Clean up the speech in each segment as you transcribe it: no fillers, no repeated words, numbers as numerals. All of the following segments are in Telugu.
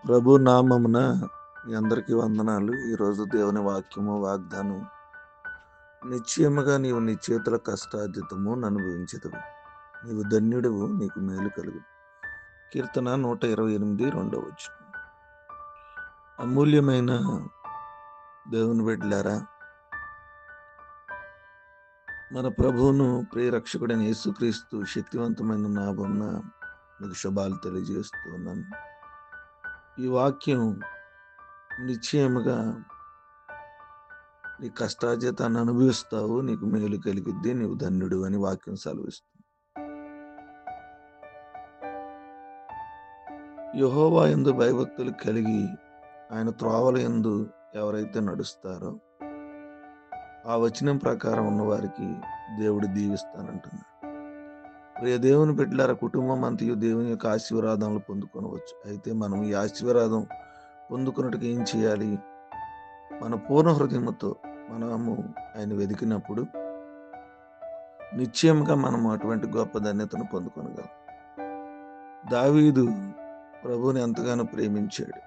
ప్రభు నామమున మీ అందరికీ వందనాలు. ఈరోజు దేవుని వాక్యము వాగ్దానం. నిశ్చయముగా నీవు నీ చేతుల కష్టార్జితము అనుభవించెదవు. నీవు ధన్యుడవు, నీకు మేలు కలుగు. కీర్తన 128 రెండవ వచనం. అమూల్యమైన దేవుని బిడ్డలారా, మన ప్రభువును ప్రియరక్షకుడైన యేసుక్రీస్తు శక్తివంతమైన నామమున మీకు శుభాలు తెలియజేస్తూ ఉన్నాను. ఈ వాక్యం నిశ్చయముగా నీ కష్టార్జితాన్ని అనుభవిస్తావు, నీకు మేలు కలిగిద్ది, నీవు ధన్యుడు అని వాక్యం సెలవిస్తుంది. యెహోవా యందు భయభక్తులు కలిగి ఆయన త్రోవల యందు ఎవరైతే నడుస్తారో ఆ వచనం ప్రకారం ఉన్న వారికి దేవుడు దీవిస్తానంటున్నాడు. ప్రియ దేవుని బిడ్డలారా, కుటుంబం అంతయు దేవుని యొక్క ఆశీర్వాదాలను పొందుకొనవచ్చు. అయితే మనం ఈ ఆశీర్వాదం పొందుకున్నట్టుగా ఏం చేయాలి? మన పూర్ణ హృదయముతో మనము ఆయన వెతికినప్పుడు నిశ్చయంగా మనము అటువంటి గొప్ప ధన్యతను పొందుకొనగలం. దావీదు ప్రభువుని ఎంతగానో ప్రేమించాడు.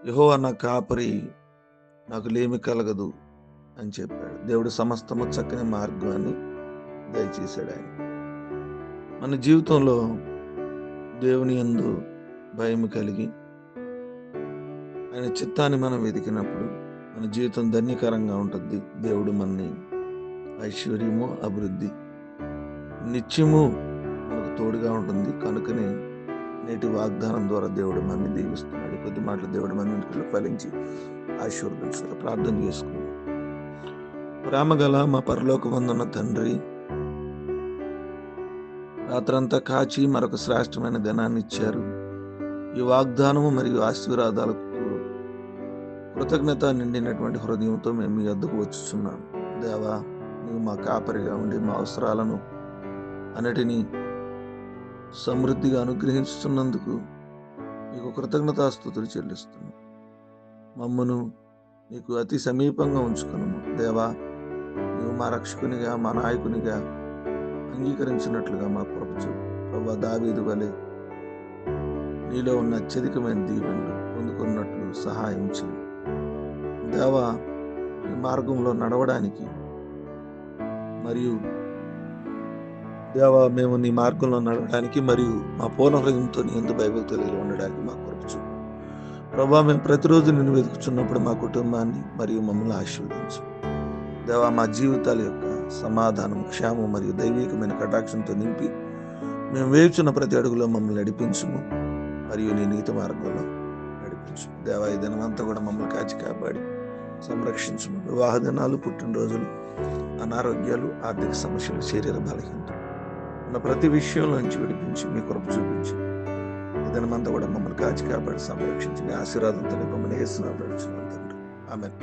యెహోవా నా కాపరి, నాకు లేమి కలగదు అని చెప్పాడు. దేవుడు సమస్తము చక్కని మార్గాన్ని దయచేశాడు ఆయన. మన జీవితంలో దేవుని యందు భయం కలిగి ఆయన చిత్తాన్ని మనం వెతికినప్పుడు మన జీవితం ధన్యకరంగా ఉంటుంది. దేవుడు మనని ఐశ్వర్యము, అభివృద్ధి, నిత్యము మనకు తోడుగా ఉంటుంది. కనుకనే నేటి వాగ్దానం ద్వారా దేవుడు మనని దీవిస్తున్నాడు. కొద్ది మాటలు దేవుడు మన ఇంట్లో ఫలించి ఆశీర్వదించాలి. ప్రార్థన చేసుకుందాం. ప్రేమగల మా పరలోకమందున్న తండ్రి, రాత్రంతా కాచి మరొక శ్రేష్టమైన దినాన్ని ఇచ్చారు. ఈ వాగ్దానము మరియు ఆశీర్వాదాలకు కృతజ్ఞత నిండినటువంటి హృదయంతో మేము మీ వద్దకు వచ్చుచున్నాం. దేవా, నీవు మా కాపరిగా ఉండి మా అవసరాలను అన్నిటినీ సమృద్ధిగా అనుగ్రహిస్తున్నందుకు మీకు కృతజ్ఞతాస్తుతులు చెల్లిస్తున్నాం. మమ్మను నీకు అతి సమీపంగా ఉంచుకున్నాము. దేవా, నీవు మా రక్షకునిగా, మా నాయకునిగా అంగీకరించినట్లుగా మా కృప చూపు. ప్రభువా, దావీదు వలె నీలో ఉన్న అత్యధికమైన దీవెనలు పొందుకున్నట్లు సహాయం చేయి. దేవా, ఈ మార్గంలో నడవడానికి మరియు దేవా, మేము నీ మార్గంలో నడవడానికి మరియు మా పూర్ణ హృదయంతో నీ యందు భయభక్తులు కలిగి ఉండడానికి మా కృప చూపు. ప్రభువా, మేము ప్రతిరోజు నిన్ను వెతుకుచున్నప్పుడు మా కుటుంబాన్ని మరియు మమ్మల్ని ఆశీర్వదించు. దేవా, మా జీవితాల యొక్క సమాధానం, క్షేమం మరియు దైవికమైన కటాక్షంతో నింపి మేము వేచున్న ప్రతి అడుగులో మమ్మల్ని నడిపించుము మరియు నీ నీతి మార్గంలో నడిపించు. దేవా, ఈ దినమంతా కూడా మమ్మల్ని కాచి కాపాడి సంరక్షించుము. వివాహ దినాలు, పుట్టినరోజులు, అనారోగ్యాలు, ఆర్థిక సమస్యలు, శరీర బలహీనతలు ఉన్న ప్రతి విషయంలో నుంచి విడిపించి మీ కృప చూపించి ఈ దినమంతా కూడా మమ్మల్ని కాచి కాపాడి సంరక్షించి మీ ఆశీర్వాదంతో మమ్మల్ని యేసునామములో అడుగుచున్నాం తండ్రి. ఆమేన్.